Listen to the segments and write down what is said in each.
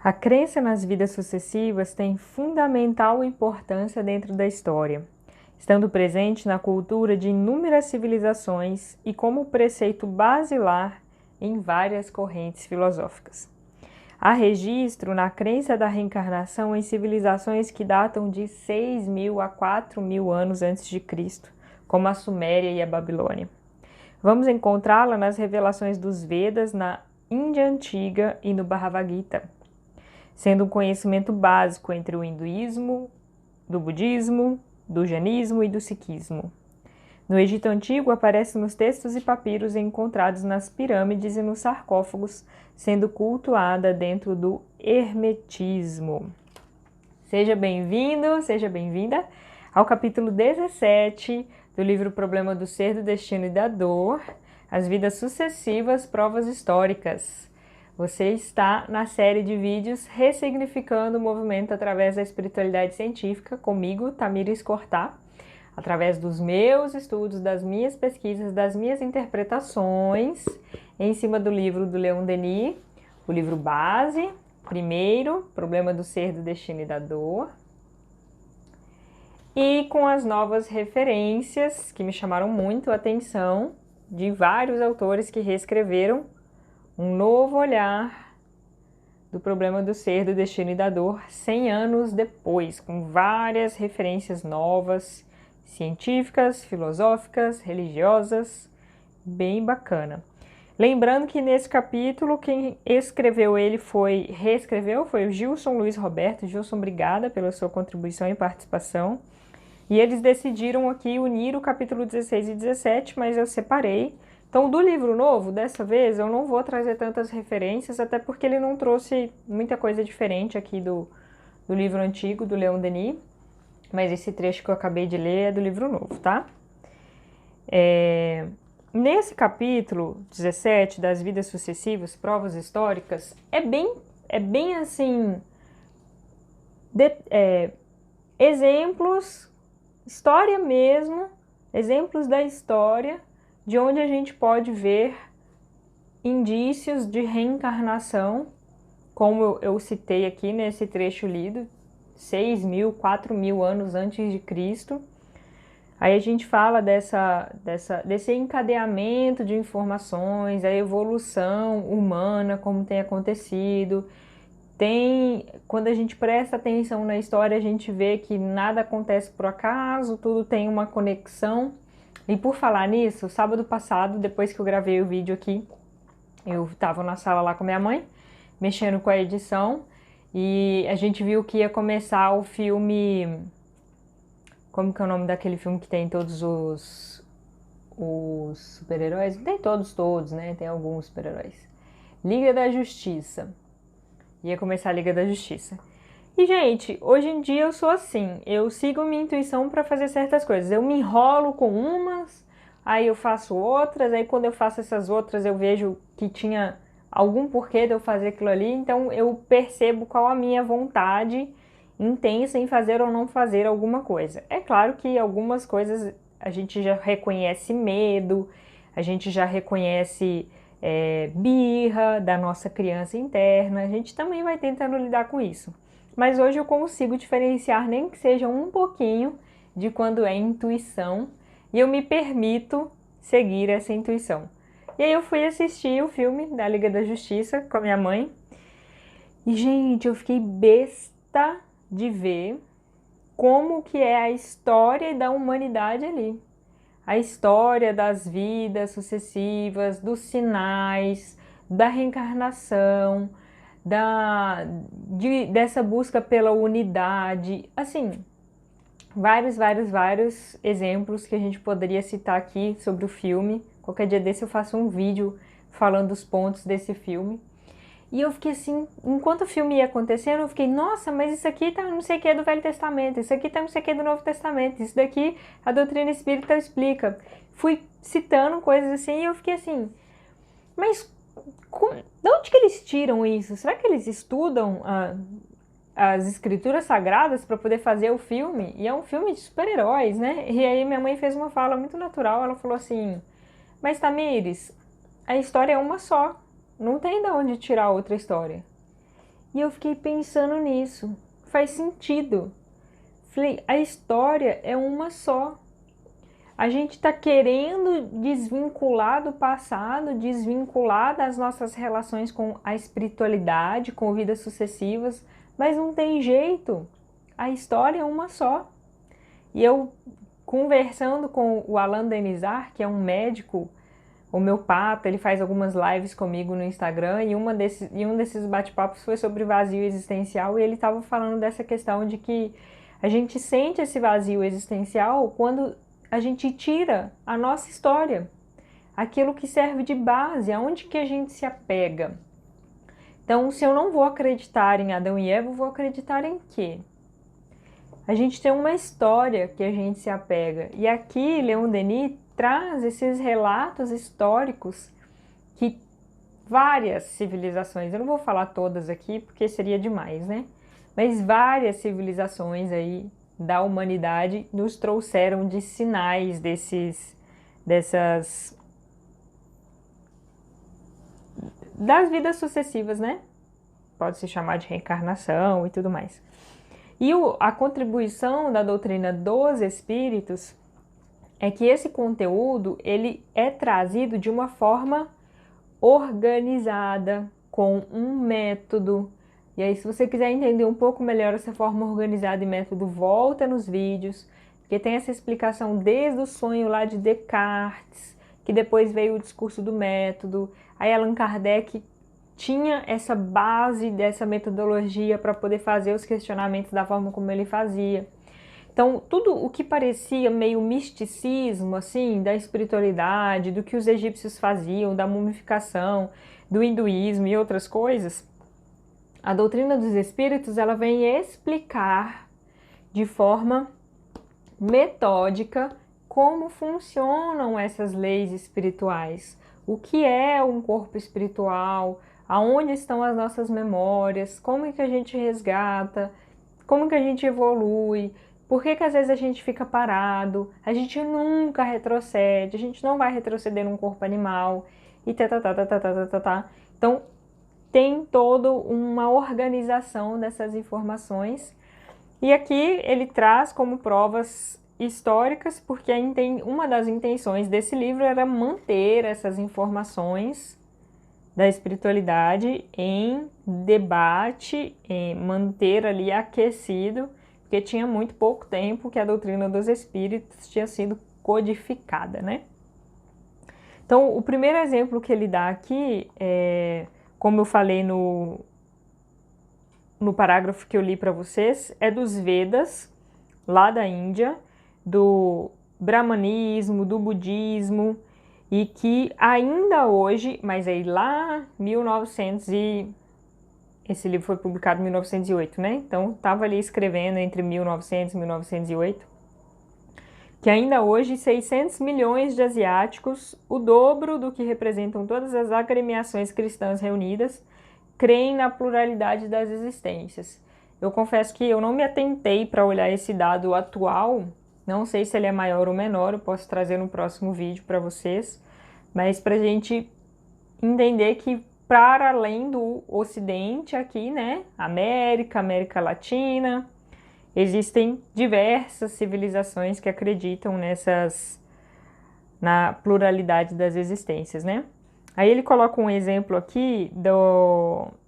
A crença nas vidas sucessivas tem fundamental importância dentro da história, estando presente na cultura de inúmeras civilizações e como preceito basilar em várias correntes filosóficas. Há registro na crença da reencarnação em civilizações que datam de 6.000 a 4.000 anos antes de Cristo, como a Suméria e a Babilônia. Vamos encontrá-la nas revelações dos Vedas, na Índia Antiga e no Bhagavad Gita, sendo um conhecimento básico entre o hinduísmo, do budismo, do jainismo e do sikhismo. No Egito Antigo aparece nos textos e papiros encontrados nas pirâmides e nos sarcófagos, sendo cultuada dentro do hermetismo. Seja bem-vindo, seja bem-vinda ao capítulo 17 do livro Problema do Ser, do Destino e da Dor, As Vidas Sucessivas, Provas Históricas. Você está na série de vídeos Ressignificando o Movimento através da Espiritualidade Científica, comigo, Tamires Cortá, através dos meus estudos, das minhas pesquisas, das minhas interpretações, em cima do livro do Leon Denis, o livro base, primeiro, Problema do Ser, do Destino e da Dor, e com as novas referências que me chamaram muito a atenção, de vários autores que reescreveram um novo olhar do Problema do Ser, do Destino e da Dor, 100 anos depois, com várias referências novas, científicas, filosóficas, religiosas, bem bacana. Lembrando que nesse capítulo, quem reescreveu foi o Gilson Luiz Roberto. Gilson, obrigada pela sua contribuição e participação. E eles decidiram aqui unir o capítulo 16 e 17, mas eu separei. Então, do livro novo, dessa vez, eu não vou trazer tantas referências, até porque ele não trouxe muita coisa diferente aqui do livro antigo, do Leon Denis, mas esse trecho que eu acabei de ler é do livro novo, tá? Nesse capítulo 17, das vidas sucessivas, provas históricas, é bem assim, exemplos, história mesmo, exemplos da história, de onde a gente pode ver indícios de reencarnação, como eu citei aqui nesse trecho lido, 6.000, 4.000 anos antes de Cristo. Aí a gente fala desse encadeamento de informações, a evolução humana, como tem acontecido. Quando a gente presta atenção na história, a gente vê que nada acontece por acaso, tudo tem uma conexão. E por falar nisso, sábado passado, depois que eu gravei o vídeo aqui, eu estava na sala lá com minha mãe, mexendo com a edição, e a gente viu que ia começar o filme... Como que é o nome daquele filme que tem todos os super-heróis? Não tem todos, né? Tem alguns super-heróis. Liga da Justiça. Ia começar a Liga da Justiça. E, gente, hoje em dia eu sou assim, eu sigo minha intuição para fazer certas coisas. Eu me enrolo com umas, aí eu faço outras, aí quando eu faço essas outras eu vejo que tinha algum porquê de eu fazer aquilo ali, então eu percebo qual a minha vontade intensa em fazer ou não fazer alguma coisa. É claro que algumas coisas a gente já reconhece medo, a gente já reconhece birra da nossa criança interna, a gente também vai tentando lidar com isso. Mas hoje eu consigo diferenciar, nem que seja um pouquinho, de quando é intuição, e eu me permito seguir essa intuição. E aí eu fui assistir o filme da Liga da Justiça com a minha mãe, e gente, eu fiquei besta de ver como que é a história da humanidade ali. A história das vidas sucessivas, dos sinais, da reencarnação, dessa busca pela unidade, assim, vários exemplos que a gente poderia citar aqui sobre o filme. Qualquer dia desse eu faço um vídeo falando dos pontos desse filme. E eu fiquei assim, enquanto o filme ia acontecendo, eu fiquei, nossa, mas isso aqui tá não sei o que do Velho Testamento, isso aqui tá não sei o que do Novo Testamento, isso daqui a doutrina espírita explica. Fui citando coisas assim e eu fiquei assim, mas de onde que eles tiram isso? Será que eles estudam as escrituras sagradas para poder fazer o filme? E é um filme de super-heróis, né? E aí minha mãe fez uma fala muito natural, ela falou assim, mas Tamires, a história é uma só, não tem de onde tirar outra história. E eu fiquei pensando nisso. Faz sentido. Falei, a história é uma só. A gente está querendo desvincular do passado, desvincular das nossas relações com a espiritualidade, com vidas sucessivas, mas não tem jeito. A história é uma só. E eu, conversando com o Alan Denizar, que é um médico homeopata, ele faz algumas lives comigo no Instagram, e um desses bate-papos foi sobre vazio existencial, e ele estava falando dessa questão de que a gente sente esse vazio existencial quando a gente tira a nossa história, aquilo que serve de base, aonde que a gente se apega. Então, se eu não vou acreditar em Adão e Eva, eu vou acreditar em quê? A gente tem uma história que a gente se apega. E aqui, Leon Denis traz esses relatos históricos que várias civilizações, eu não vou falar todas aqui porque seria demais, né? Mas várias civilizações aí da humanidade nos trouxeram de sinais das vidas sucessivas, né? Pode se chamar de reencarnação e tudo mais. E a contribuição da doutrina dos espíritos é que esse conteúdo ele é trazido de uma forma organizada, com um método. E aí, se você quiser entender um pouco melhor essa forma organizada e método, volta nos vídeos, porque tem essa explicação desde o sonho lá de Descartes, que depois veio o discurso do método. Aí Allan Kardec tinha essa base dessa metodologia para poder fazer os questionamentos da forma como ele fazia. Então, tudo o que parecia meio misticismo, assim, da espiritualidade, do que os egípcios faziam, da mumificação, do hinduísmo e outras coisas, a doutrina dos espíritos, ela vem explicar de forma metódica como funcionam essas leis espirituais, o que é um corpo espiritual, aonde estão as nossas memórias, como é que a gente resgata, como que a gente evolui, por que que às vezes a gente fica parado, a gente nunca retrocede, a gente não vai retroceder num corpo animal, e tá. Então, tem toda uma organização dessas informações. E aqui ele traz como provas históricas, porque uma das intenções desse livro era manter essas informações da espiritualidade em debate, em manter ali aquecido, porque tinha muito pouco tempo que a doutrina dos espíritos tinha sido codificada, né? Então, o primeiro exemplo que ele dá aqui, como eu falei no parágrafo que eu li para vocês, é dos Vedas, lá da Índia, do Brahmanismo, do Budismo, e que ainda hoje, mas aí lá 1900 esse livro foi publicado em 1908, né? Então, estava ali escrevendo entre 1900 e 1908, que ainda hoje 600 milhões de asiáticos, o dobro do que representam todas as agremiações cristãs reunidas, creem na pluralidade das existências. Eu confesso que eu não me atentei para olhar esse dado atual, não sei se ele é maior ou menor, eu posso trazer no próximo vídeo para vocês, mas para a gente entender que para além do Ocidente aqui, né, América Latina, existem diversas civilizações que acreditam na pluralidade das existências, né? Aí ele coloca um exemplo aqui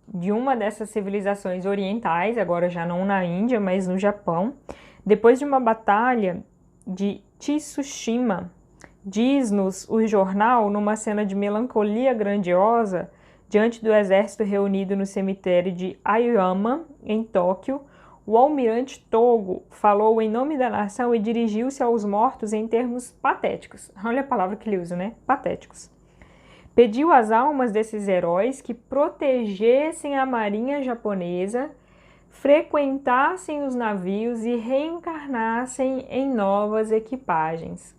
de uma dessas civilizações orientais, agora já não na Índia, mas no Japão. Depois de uma batalha de Tsushima, diz-nos o jornal, numa cena de melancolia grandiosa, diante do exército reunido no cemitério de Aoyama, em Tóquio, o almirante Togo falou em nome da nação e dirigiu-se aos mortos em termos patéticos. Olha a palavra que ele usa, né? Patéticos. Pediu às almas desses heróis que protegessem a marinha japonesa, frequentassem os navios e reencarnassem em novas equipagens.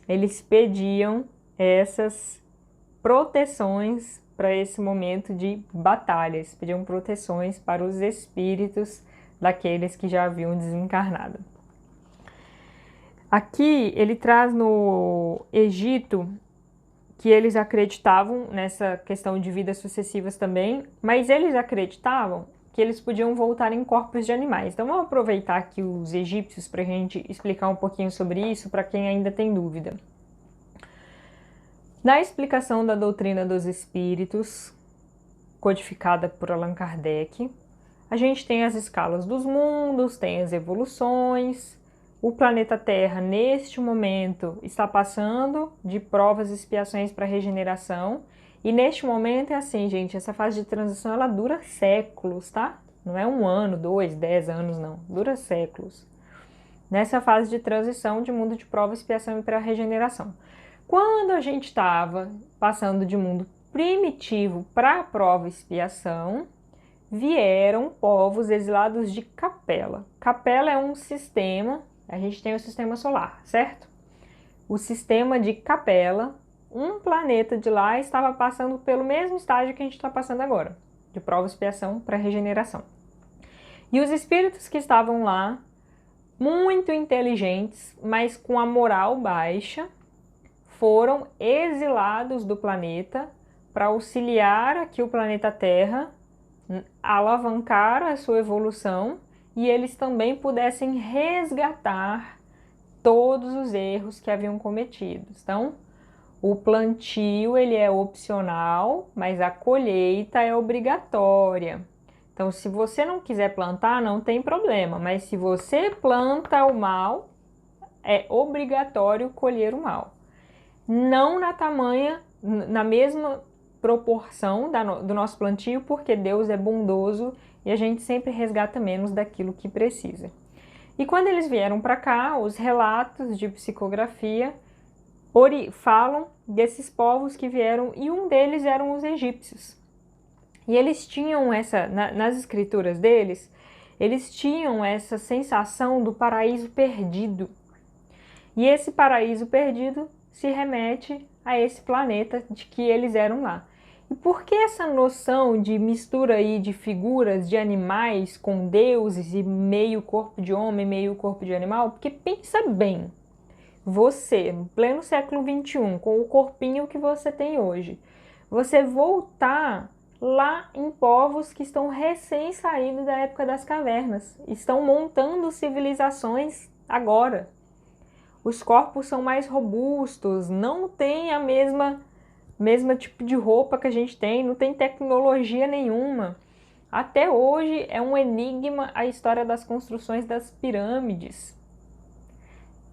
Eles pediam essas proteções para esse momento de batalhas, pediam proteções para os espíritos daqueles que já haviam desencarnado. Aqui ele traz no Egito que eles acreditavam nessa questão de vidas sucessivas também, mas eles acreditavam que eles podiam voltar em corpos de animais. Então vamos aproveitar aqui os egípcios para a gente explicar um pouquinho sobre isso, para quem ainda tem dúvida. Na explicação da doutrina dos espíritos, codificada por Allan Kardec, a gente tem as escalas dos mundos, tem as evoluções. O planeta Terra, neste momento, está passando de provas e expiações para regeneração. E neste momento é assim, gente, essa fase de transição, ela dura séculos, tá? Não é 1 ano, 2, 10 anos, não. Dura séculos. Nessa fase de transição de mundo de prova, expiação e para regeneração. Quando a gente estava passando de mundo primitivo para prova e expiação, vieram povos exilados de Capela. Capela é um sistema, a gente tem o sistema solar, certo? O sistema de Capela, um planeta de lá estava passando pelo mesmo estágio que a gente está passando agora, de prova e expiação para regeneração. E os espíritos que estavam lá, muito inteligentes, mas com a moral baixa, foram exilados do planeta para auxiliar aqui o planeta Terra, alavancar a sua evolução e eles também pudessem resgatar todos os erros que haviam cometido. Então, o plantio ele é opcional, mas a colheita é obrigatória. Então, se você não quiser plantar, não tem problema, mas se você planta o mal, é obrigatório colher o mal. Não na mesma proporção do nosso plantio, porque Deus é bondoso e a gente sempre resgata menos daquilo que precisa. E quando eles vieram para cá, os relatos de psicografia falam desses povos que vieram, e um deles eram os egípcios. E eles tinham nas escrituras deles, eles tinham essa sensação do paraíso perdido. E esse paraíso perdido se remete a esse planeta de que eles eram lá. E por que essa noção de mistura aí de figuras de animais com deuses e meio corpo de homem, meio corpo de animal? Porque pensa bem, você, no pleno século XXI, com o corpinho que você tem hoje, você voltar lá em povos que estão recém-saídos da época das cavernas, estão montando civilizações agora. Os corpos são mais robustos, não tem a mesma tipo de roupa que a gente tem, não tem tecnologia nenhuma. Até hoje é um enigma a história das construções das pirâmides.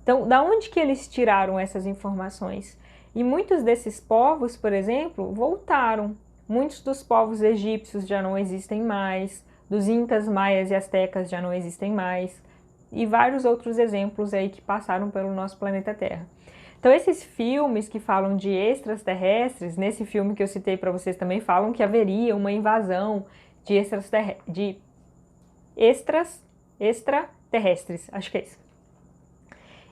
Então, da onde que eles tiraram essas informações? E muitos desses povos, por exemplo, voltaram. Muitos dos povos egípcios já não existem mais, dos incas, maias e astecas já não existem mais, e vários outros exemplos aí que passaram pelo nosso planeta Terra. Então esses filmes que falam de extraterrestres, nesse filme que eu citei para vocês também falam que haveria uma invasão de extraterrestres, acho que é isso.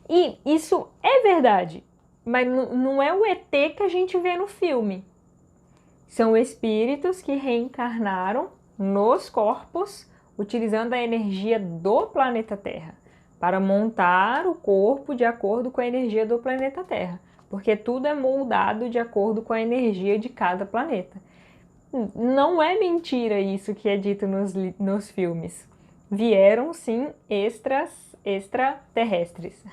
E isso é verdade, mas não é o ET que a gente vê no filme. São espíritos que reencarnaram nos corpos utilizando a energia do planeta Terra para montar o corpo de acordo com a energia do planeta Terra, porque tudo é moldado de acordo com a energia de cada planeta. Não é mentira isso que é dito nos filmes. Vieram sim extraterrestres,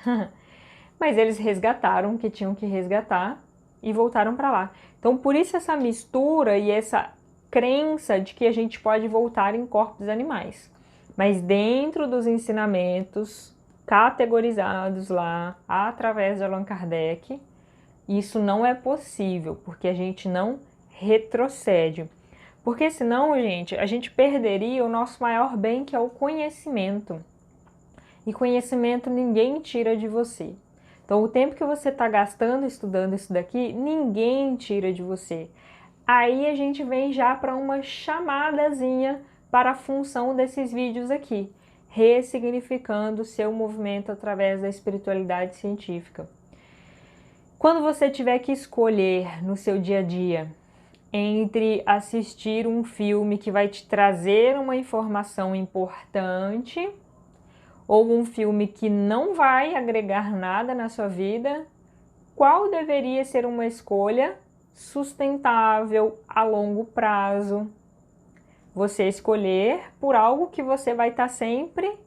mas eles resgataram o que tinham que resgatar e voltaram para lá. Então por isso essa mistura e essa crença de que a gente pode voltar em corpos animais, mas dentro dos ensinamentos categorizados lá através de Allan Kardec, isso não é possível, porque a gente não retrocede. Porque senão, gente, a gente perderia o nosso maior bem, que é o conhecimento. E conhecimento ninguém tira de você. Então o tempo que você está gastando estudando isso daqui, ninguém tira de você. Aí a gente vem já para uma chamadazinha para a função desses vídeos aqui, ressignificando o seu movimento através da espiritualidade científica. Quando você tiver que escolher no seu dia a dia entre assistir um filme que vai te trazer uma informação importante ou um filme que não vai agregar nada na sua vida, qual deveria ser uma escolha sustentável a longo prazo, você escolher por algo que você vai estar sempre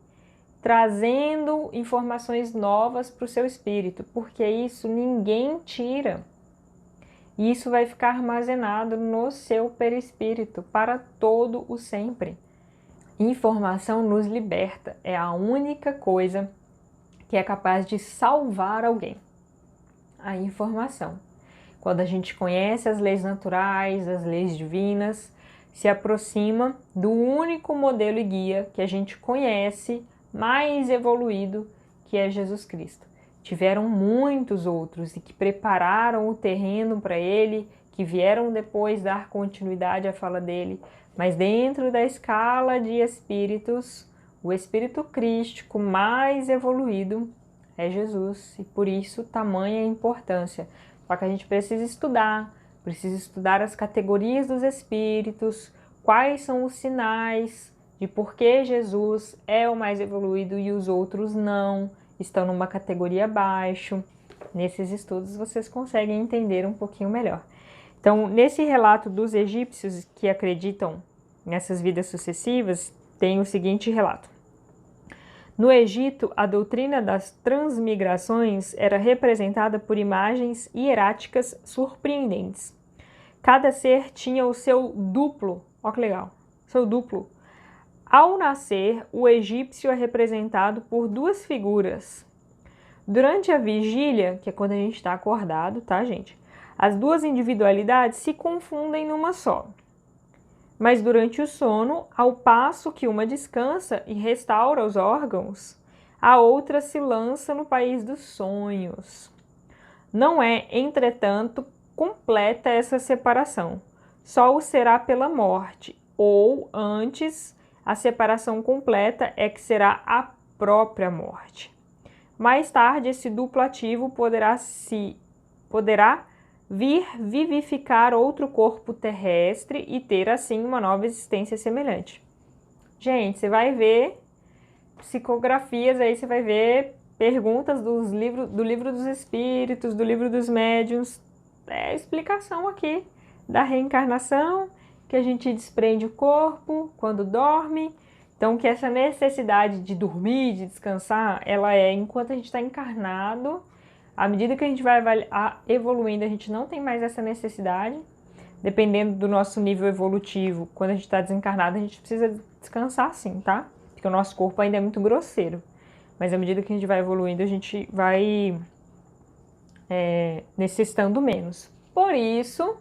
trazendo informações novas para o seu espírito, porque isso ninguém tira. E isso vai ficar armazenado no seu perispírito para todo o sempre. Informação nos liberta, é a única coisa que é capaz de salvar alguém. A informação. Quando a gente conhece as leis naturais, as leis divinas, se aproxima do único modelo e guia que a gente conhece, mais evoluído, que é Jesus Cristo. Tiveram muitos outros e que prepararam o terreno para ele, que vieram depois dar continuidade à fala dele, mas dentro da escala de espíritos, o espírito crístico mais evoluído é Jesus, e por isso tamanha importância. Só que a gente precisa estudar as categorias dos espíritos, quais são os sinais de por que Jesus é o mais evoluído e os outros não, estão numa categoria abaixo. Nesses estudos vocês conseguem entender um pouquinho melhor. Então, nesse relato dos egípcios que acreditam nessas vidas sucessivas, tem o seguinte relato. No Egito, a doutrina das transmigrações era representada por imagens hieráticas surpreendentes. Cada ser tinha o seu duplo, olha que legal, seu duplo. Ao nascer, o egípcio é representado por duas figuras. Durante a vigília, que é quando a gente está acordado, tá, gente? As duas individualidades se confundem numa só. Mas durante o sono, ao passo que uma descansa e restaura os órgãos, a outra se lança no país dos sonhos. Não é, entretanto, completa essa separação. Só o será pela morte, ou antes, a separação completa é que será a própria morte. Mais tarde, esse duplo ativo poderá vir vivificar outro corpo terrestre e ter assim uma nova existência semelhante. Gente, você vai ver psicografias aí, você vai ver perguntas do livro dos espíritos, do livro dos médiuns, é a explicação aqui da reencarnação, que a gente desprende o corpo quando dorme, então que essa necessidade de dormir, de descansar, ela é enquanto a gente está encarnado. À medida que a gente vai evoluindo, a gente não tem mais essa necessidade. Dependendo do nosso nível evolutivo, quando a gente está desencarnado, a gente precisa descansar sim, tá? Porque o nosso corpo ainda é muito grosseiro. Mas à medida que a gente vai evoluindo, a gente vai necessitando menos. Por isso,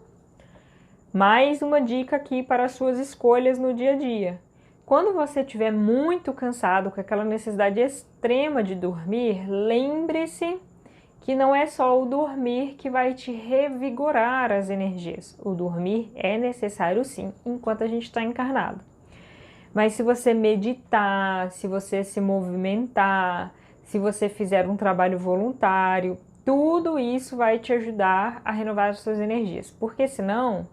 mais uma dica aqui para as suas escolhas no dia a dia. Quando você estiver muito cansado, com aquela necessidade extrema de dormir, lembre-se que não é só o dormir que vai te revigorar as energias. O dormir é necessário sim, enquanto a gente está encarnado. Mas se você meditar, se você se movimentar, se você fizer um trabalho voluntário, tudo isso vai te ajudar a renovar as suas energias. Porque senão,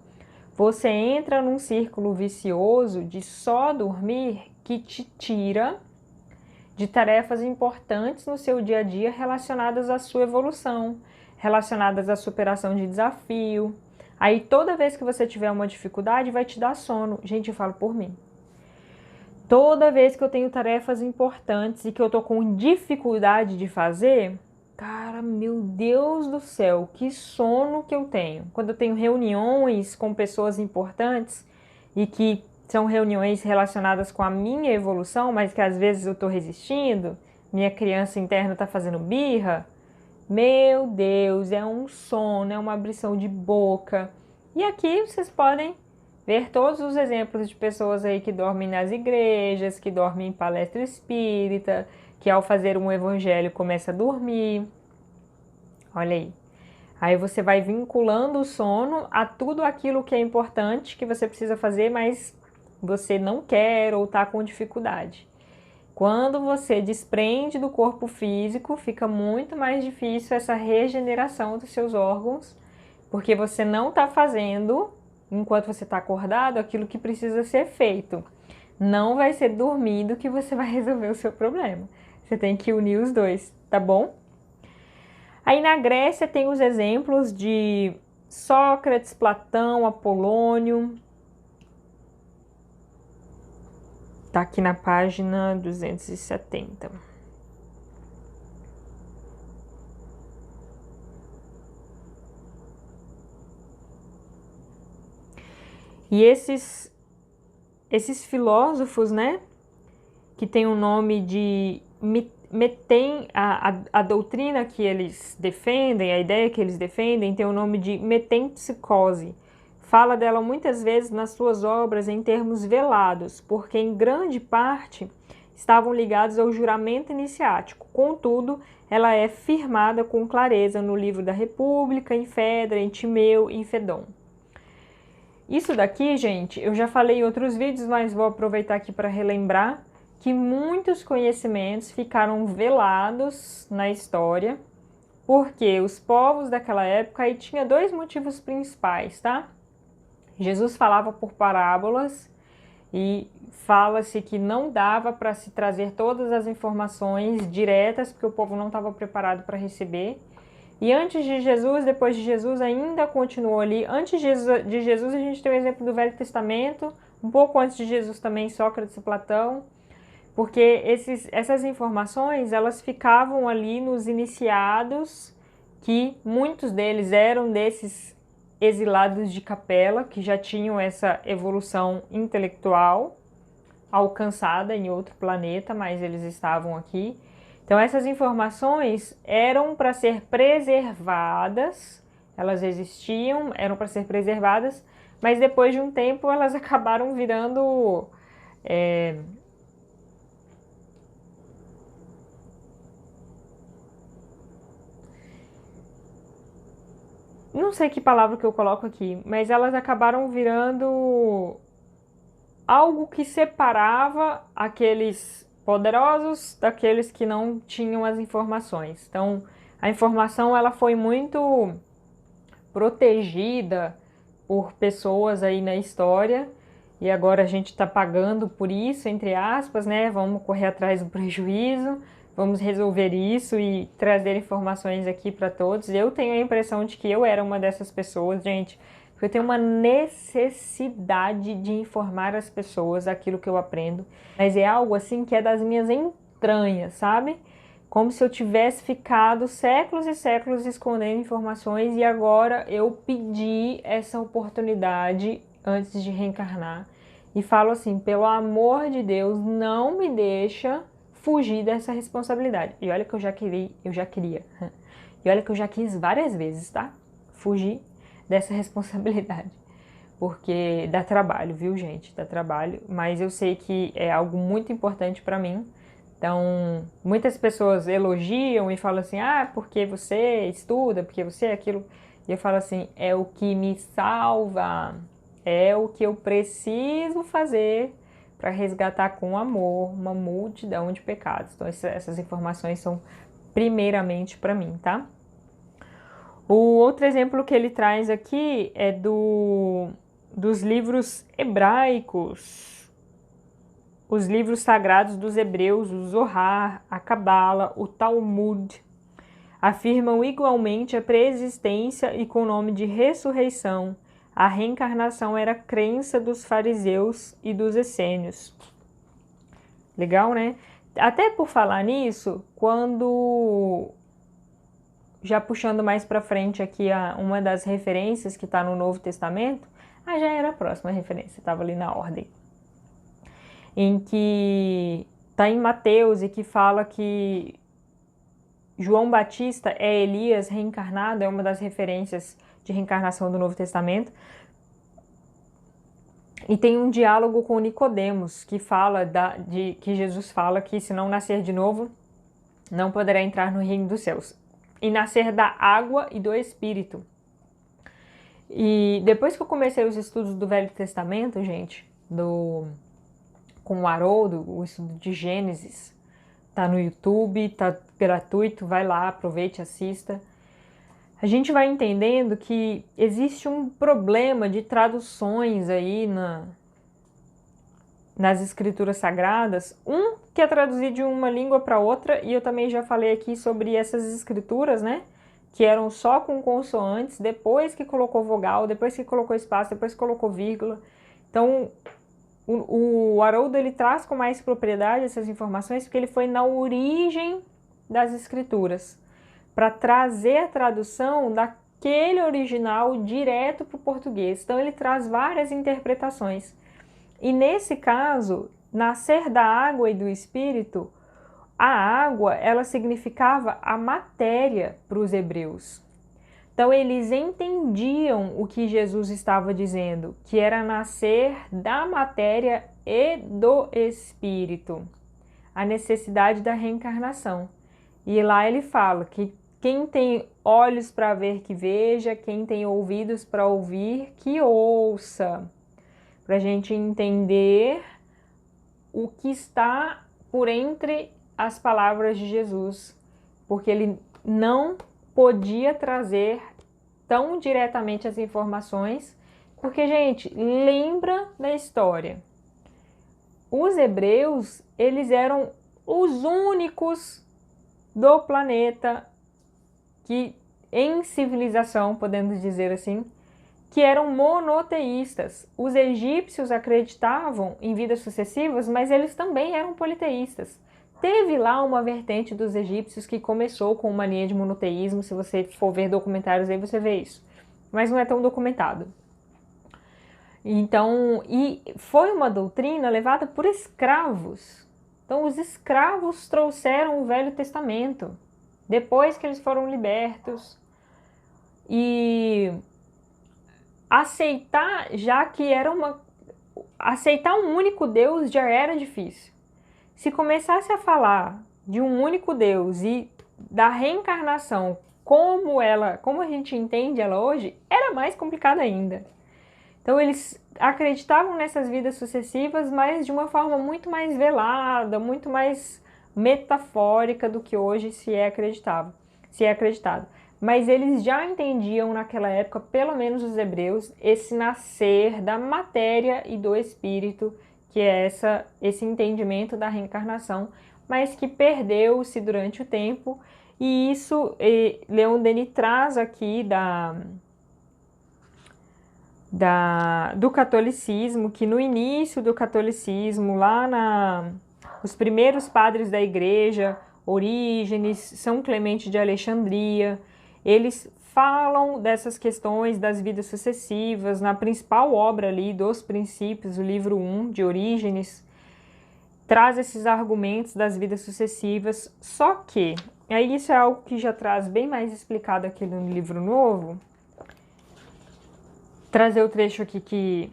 você entra num círculo vicioso de só dormir que te tira de tarefas importantes no seu dia a dia relacionadas à sua evolução, relacionadas à superação de desafio. Aí toda vez que você tiver uma dificuldade, vai te dar sono. Gente, eu falo por mim. Toda vez que eu tenho tarefas importantes e que eu tô com dificuldade de fazer, cara, meu Deus do céu, que sono que eu tenho. Quando eu tenho reuniões com pessoas importantes e que são reuniões relacionadas com a minha evolução, mas que às vezes eu estou resistindo, minha criança interna está fazendo birra, meu Deus, é um sono, é uma abrição de boca. E aqui vocês podem ver todos os exemplos de pessoas aí que dormem nas igrejas, que dormem em palestra espírita, que ao fazer um evangelho começa a dormir. Olha aí. Aí você vai vinculando o sono a tudo aquilo que é importante, que você precisa fazer, mas você não quer ou está com dificuldade. Quando você desprende do corpo físico, fica muito mais difícil essa regeneração dos seus órgãos, porque você não está fazendo, enquanto você está acordado, aquilo que precisa ser feito. Não vai ser dormindo que você vai resolver o seu problema. Você tem que unir os dois, tá bom? Aí na Grécia tem os exemplos de Sócrates, Platão, Apolônio. Tá aqui na página 270. E esses filósofos, né, que tem o nome de a doutrina que eles defendem, a ideia que eles defendem, tem o nome de metempsicose. Fala dela muitas vezes nas suas obras em termos velados, porque em grande parte estavam ligados ao juramento iniciático. Contudo, ela é firmada com clareza no livro da República, em Fedra, em Timeu e em Fedon. Isso daqui, gente, eu já falei em outros vídeos, mas vou aproveitar aqui para relembrar que muitos conhecimentos ficaram velados na história, porque os povos daquela época aí tinha dois motivos principais, tá? Jesus falava por parábolas e fala-se que não dava para se trazer todas as informações diretas, porque o povo não estava preparado para receber. E antes de Jesus, depois de Jesus, ainda continuou ali. Antes de Jesus, a gente tem o exemplo do Velho Testamento, um pouco antes de Jesus também, Sócrates e Platão, porque essas informações, elas ficavam ali nos iniciados, que muitos deles eram desses exilados de capela, que já tinham essa evolução intelectual alcançada em outro planeta, mas eles estavam aqui. Então essas informações eram para ser preservadas, elas existiam, eram para ser preservadas, mas depois de um tempo elas acabaram virando não sei que palavra que eu coloco aqui, mas elas acabaram virando algo que separava aqueles poderosos daqueles que não tinham as informações. Então, a informação ela foi muito protegida por pessoas aí na história e agora a gente está pagando por isso, entre aspas, né? Vamos correr atrás do prejuízo, vamos resolver isso e trazer informações aqui para todos. Eu tenho a impressão de que eu era uma dessas pessoas, gente, porque eu tenho uma necessidade de informar as pessoas aquilo que eu aprendo, mas é algo assim que é das minhas entranhas, sabe? Como se eu tivesse ficado séculos e séculos escondendo informações e agora eu pedi essa oportunidade antes de reencarnar. E falo assim, pelo amor de Deus, não me deixa fugir dessa responsabilidade. E olha que eu já queria. E olha que eu já quis várias vezes, tá? Fugir dessa responsabilidade. Porque dá trabalho, viu, gente? Dá trabalho. Mas eu sei que é algo muito importante para mim. Então, muitas pessoas elogiam e falam assim, ah, porque você estuda, porque você é aquilo. E eu falo assim, é o que me salva, é o que eu preciso fazer para resgatar com amor uma multidão de pecados. Então, essas informações são primeiramente para mim, tá? O outro exemplo que ele traz aqui é dos livros hebraicos. Os livros sagrados dos hebreus, o Zohar, a Cabala, o Talmud, afirmam igualmente a preexistência e com o nome de ressurreição. A reencarnação era crença dos fariseus e dos essênios. Legal, né? Até por falar nisso, quando... Já puxando mais para frente aqui uma das referências que está no Novo Testamento, já era a próxima referência, estava ali na ordem. Em que está em Mateus e que fala que João Batista é Elias reencarnado, é uma das referências de reencarnação do Novo Testamento. E tem um diálogo com Nicodemos, que fala que Jesus fala que se não nascer de novo, não poderá entrar no reino dos céus. E nascer da água e do Espírito. E depois que eu comecei os estudos do Velho Testamento, gente, com o Haroldo, o estudo de Gênesis, tá no YouTube, tá gratuito, vai lá, aproveite, assista. A gente vai entendendo que existe um problema de traduções aí nas escrituras sagradas, que é traduzir de uma língua para outra, e eu também já falei aqui sobre essas escrituras, né, que eram só com consoantes, depois que colocou vogal, depois que colocou espaço, depois que colocou vírgula. Então, O Haroldo ele traz com mais propriedade essas informações porque ele foi na origem das escrituras, para trazer a tradução daquele original direto para o português. Então ele traz várias interpretações. E nesse caso, nascer da água e do Espírito, a água ela significava a matéria para os hebreus. Então eles entendiam o que Jesus estava dizendo, que era nascer da matéria e do Espírito, a necessidade da reencarnação. E lá ele fala que quem tem olhos para ver que veja, quem tem ouvidos para ouvir que ouça, para a gente entender o que está por entre as palavras de Jesus, porque ele não podia trazer tão diretamente as informações, porque, gente, lembra da história. Os hebreus, eles eram os únicos do planeta que, em civilização, podemos dizer assim, que eram monoteístas. Os egípcios acreditavam em vidas sucessivas, mas eles também eram politeístas. Teve lá uma vertente dos egípcios que começou com uma linha de monoteísmo, se você for ver documentários aí você vê isso, mas não é tão documentado. Então, e foi uma doutrina levada por escravos. Então os escravos trouxeram o Velho Testamento, depois que eles foram libertos, e aceitar, já que era aceitar um único Deus já era difícil. Se começasse a falar de um único Deus e da reencarnação como a gente entende ela hoje, era mais complicado ainda. Então eles acreditavam nessas vidas sucessivas, mas de uma forma muito mais velada, muito mais metafórica do que hoje se é acreditado. Mas eles já entendiam naquela época, pelo menos os hebreus, esse nascer da matéria e do espírito, que é esse entendimento da reencarnação, mas que perdeu-se durante o tempo. E isso Leon Denis traz aqui do catolicismo, que no início do catolicismo, lá os primeiros padres da igreja, Orígenes, São Clemente de Alexandria, eles falam dessas questões das vidas sucessivas, na principal obra ali dos Princípios, o livro 1 de Orígenes, traz esses argumentos das vidas sucessivas, só que, aí isso é algo que já traz bem mais explicado aqui no livro novo, trazer o trecho aqui que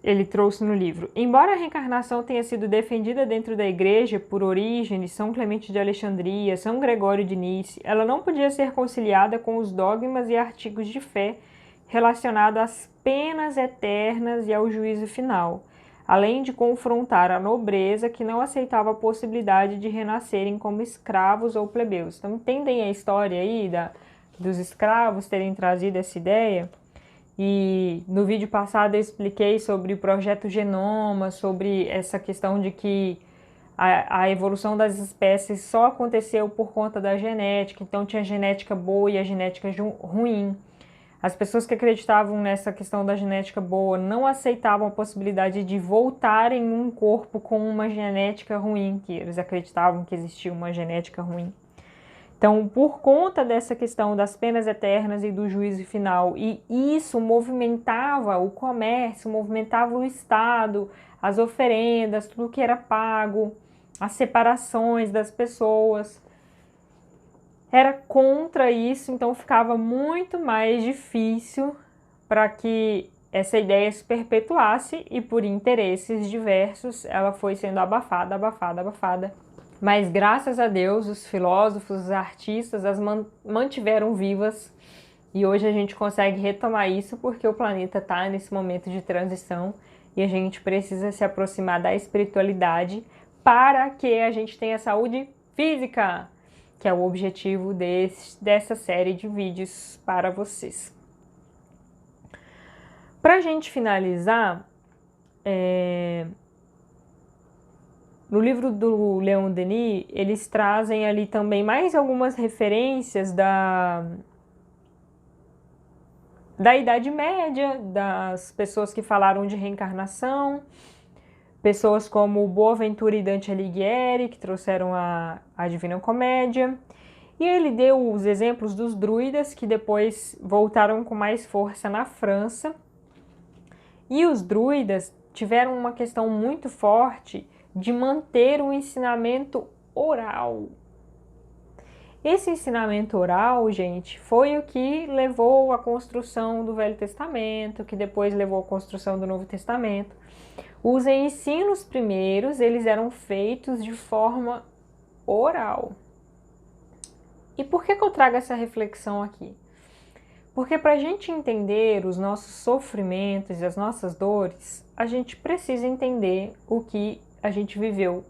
ele trouxe no livro. Embora a reencarnação tenha sido defendida dentro da igreja por Orígenes, São Clemente de Alexandria, São Gregório de Nice, ela não podia ser conciliada com os dogmas e artigos de fé relacionados às penas eternas e ao juízo final, além de confrontar a nobreza que não aceitava a possibilidade de renascerem como escravos ou plebeus. Então, entendem a história aí dos escravos terem trazido essa ideia? E no vídeo passado eu expliquei sobre o projeto Genoma, sobre essa questão de que a evolução das espécies só aconteceu por conta da genética, então tinha genética boa e a genética ruim. As pessoas que acreditavam nessa questão da genética boa não aceitavam a possibilidade de voltarem num corpo com uma genética ruim, que eles acreditavam que existia uma genética ruim. Então, por conta dessa questão das penas eternas e do juízo final, e isso movimentava o comércio, movimentava o Estado, as oferendas, tudo que era pago, as separações das pessoas, era contra isso, então ficava muito mais difícil para que essa ideia se perpetuasse e por interesses diversos ela foi sendo abafada, abafada, abafada. Mas graças a Deus os filósofos, os artistas as mantiveram vivas e hoje a gente consegue retomar isso porque o planeta está nesse momento de transição e a gente precisa se aproximar da espiritualidade para que a gente tenha saúde física, que é o objetivo dessa série de vídeos para vocês. Para a gente finalizar, no livro do Leon Denis, eles trazem ali também mais algumas referências da Idade Média, das pessoas que falaram de reencarnação, pessoas como Boaventura e Dante Alighieri, que trouxeram a Divina Comédia. E ele deu os exemplos dos druidas, que depois voltaram com mais força na França. E os druidas tiveram uma questão muito forte de manter o ensinamento oral. Esse ensinamento oral, gente, foi o que levou à construção do Velho Testamento, que depois levou à construção do Novo Testamento. Os ensinos primeiros, eles eram feitos de forma oral. E por que eu trago essa reflexão aqui? Porque para a gente entender os nossos sofrimentos e as nossas dores, a gente precisa entender o que a gente viveu,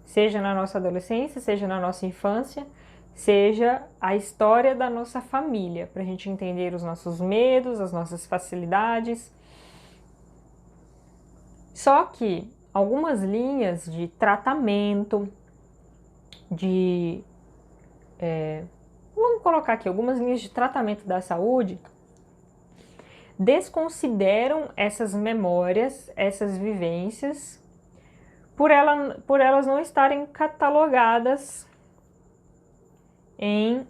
seja na nossa adolescência, seja na nossa infância, seja a história da nossa família, para a gente entender os nossos medos, as nossas facilidades. Só que algumas linhas de tratamento, vamos colocar aqui algumas linhas de tratamento da saúde, desconsideram essas memórias, essas vivências, por elas não estarem catalogadas em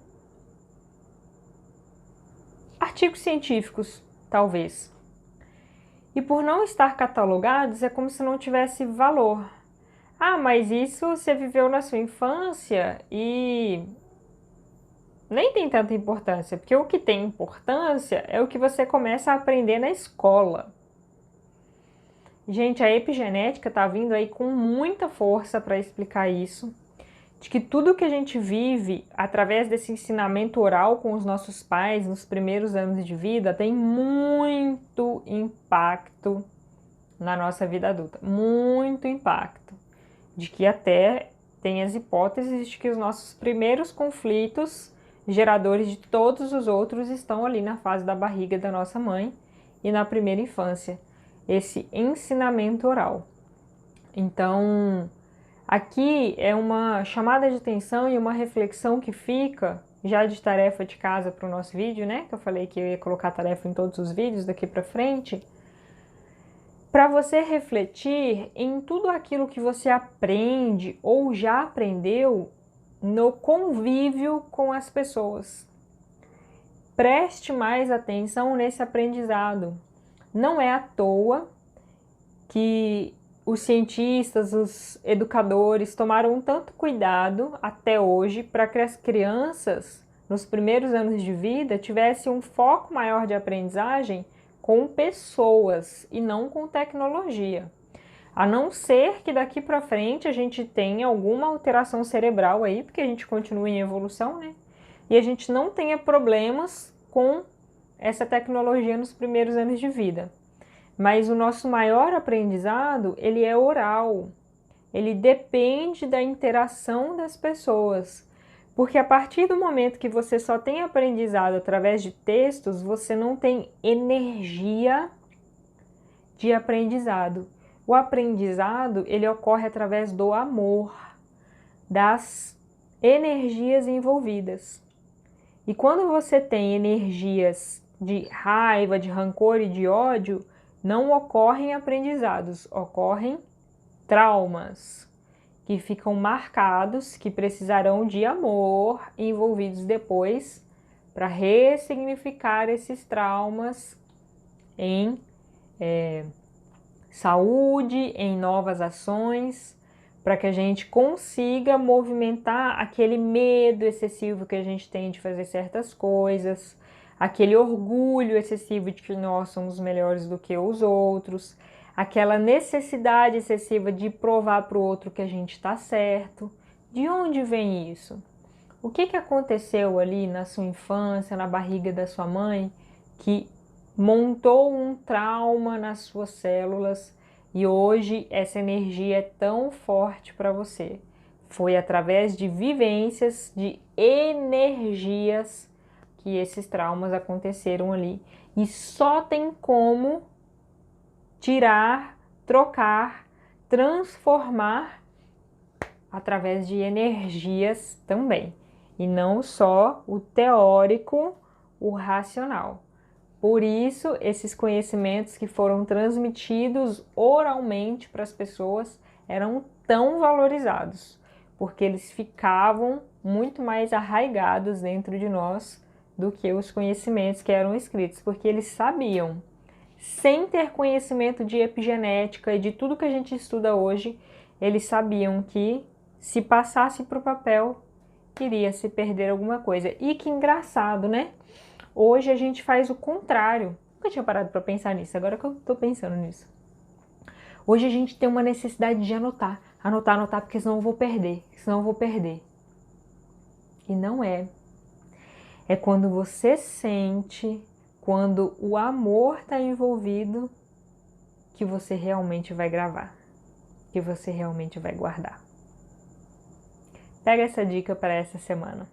artigos científicos, talvez. E por não estar catalogados, é como se não tivesse valor. Ah, mas isso você viveu na sua infância e nem tem tanta importância, porque o que tem importância é o que você começa a aprender na escola. Gente, a epigenética está vindo aí com muita força para explicar isso, de que tudo que a gente vive através desse ensinamento oral com os nossos pais nos primeiros anos de vida tem muito impacto na nossa vida adulta, muito impacto, de que até tem as hipóteses de que os nossos primeiros conflitos geradores de todos os outros estão ali na fase da barriga da nossa mãe e na primeira infância, esse ensinamento oral. Então, aqui é uma chamada de atenção e uma reflexão que fica já de tarefa de casa para o nosso vídeo, né? Que eu falei que eu ia colocar tarefa em todos os vídeos daqui para frente, para você refletir em tudo aquilo que você aprende ou já aprendeu no convívio com as pessoas. Preste mais atenção nesse aprendizado. Não é à toa que os cientistas, os educadores tomaram tanto cuidado até hoje para que as crianças, nos primeiros anos de vida, tivessem um foco maior de aprendizagem com pessoas e não com tecnologia. A não ser que daqui para frente a gente tenha alguma alteração cerebral aí, porque a gente continua em evolução, né? E a gente não tenha problemas com essa tecnologia nos primeiros anos de vida. Mas o nosso maior aprendizado, ele é oral. Ele depende da interação das pessoas. Porque a partir do momento que você só tem aprendizado através de textos, você não tem energia de aprendizado. O aprendizado, ele ocorre através do amor, das energias envolvidas. E quando você tem energias de raiva, de rancor e de ódio, não ocorrem aprendizados, ocorrem traumas que ficam marcados, que precisarão de amor envolvidos depois para ressignificar esses traumas em saúde, em novas ações, para que a gente consiga movimentar aquele medo excessivo que a gente tem de fazer certas coisas, aquele orgulho excessivo de que nós somos melhores do que os outros, aquela necessidade excessiva de provar para o outro que a gente está certo. De onde vem isso? O que aconteceu ali na sua infância, na barriga da sua mãe, que montou um trauma nas suas células e hoje essa energia é tão forte para você? Foi através de vivências, de energias que esses traumas aconteceram ali. E só tem como tirar, trocar, transformar através de energias também. E não só o teórico, o racional. Por isso, esses conhecimentos que foram transmitidos oralmente para as pessoas eram tão valorizados, porque eles ficavam muito mais arraigados dentro de nós do que os conhecimentos que eram escritos, porque eles sabiam, sem ter conhecimento de epigenética e de tudo que a gente estuda hoje, eles sabiam que se passasse para o papel, iria se perder alguma coisa. E que engraçado, né? Hoje a gente faz o contrário. Nunca tinha parado para pensar nisso, agora que eu tô pensando nisso. Hoje a gente tem uma necessidade de anotar. Anotar, porque senão eu vou perder. E não é. É quando você sente, quando o amor está envolvido, que você realmente vai gravar. Que você realmente vai guardar. Pega essa dica para essa semana.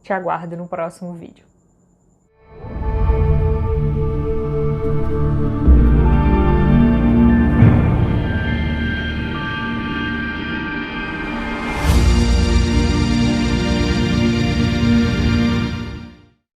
Te aguardo no próximo vídeo.